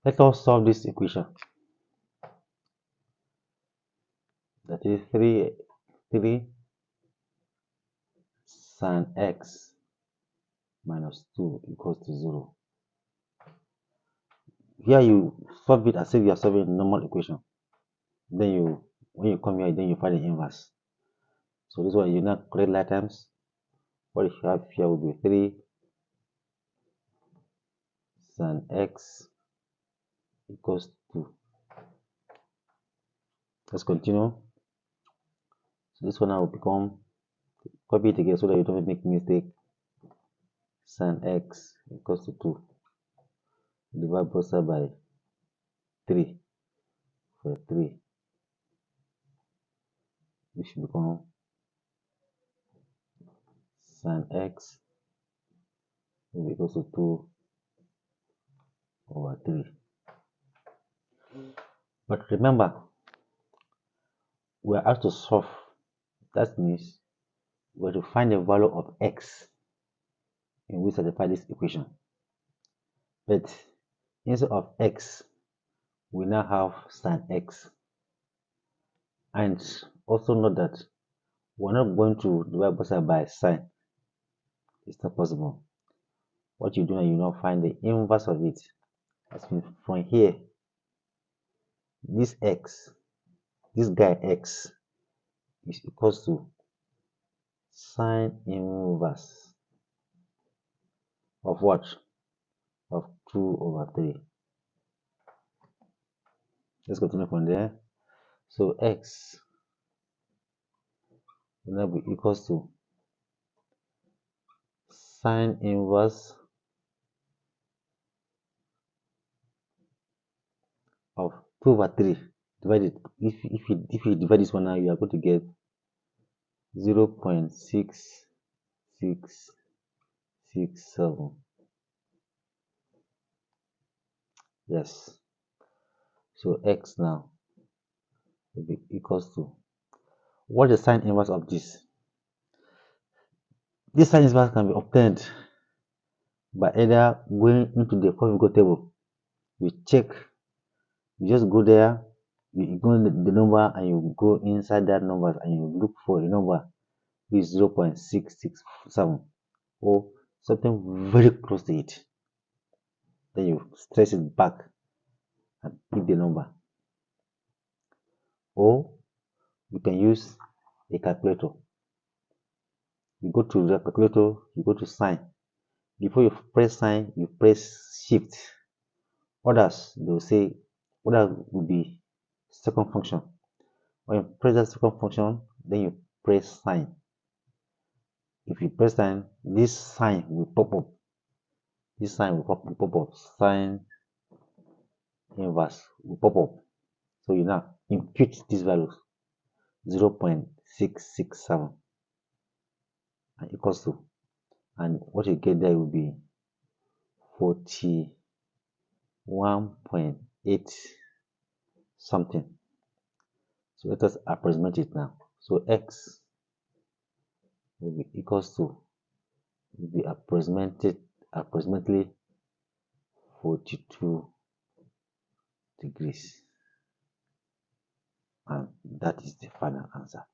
Let us solve this equation. That is 3 sin x minus 2 equals to 0. Here you solve it as if you are solving a normal equation. Then when you come here, then you find the inverse. So this one, you now create like terms. What you have here will be 3 sin x equals to 2. Let's continue. So this one now will become, copy it again so that you don't make mistake. Sin x equals to 2. Divide both sides by 3 for 3. Which should become sin x will be equals to 2 over 3. But remember, we are asked to solve. That means we have to find the value of x in which satisfy this equation. But instead of x, we now have sin x. And also note that we're not going to divide both sides by sin. It's not possible. What you do now, you now find the inverse of it. That means from here, this x, this guy x, is equals to sine inverse of what? Of 2 over 3. Let's continue from there. So x will now be equals to sine inverse of 2 over 3 divided. If you divide this one now, you are going to get 0.6667. Yes. So x now will be equals to, what is the sine inverse of this? This sine inverse can be obtained by either going into the four-figure table. You check, you just go there, you ignore the number and you go inside that number and you look for a number which is 0.667 or something very close to it. Then you stress it back and pick the number. Or you can use a calculator. You go to the calculator, you go to sign. Before you press sign, you press shift. Others, they will say, other will be second function. When you press that second function, then you press sign. If you press sign, this sign will pop up. This sign will pop up. Sign inverse will pop up. So you now impute these values 0.667 and equals to, and what you get there will be 41.8 something. So let us approximate it now. So x will be equals to, will be approximately 42 degrees. And that is the final answer.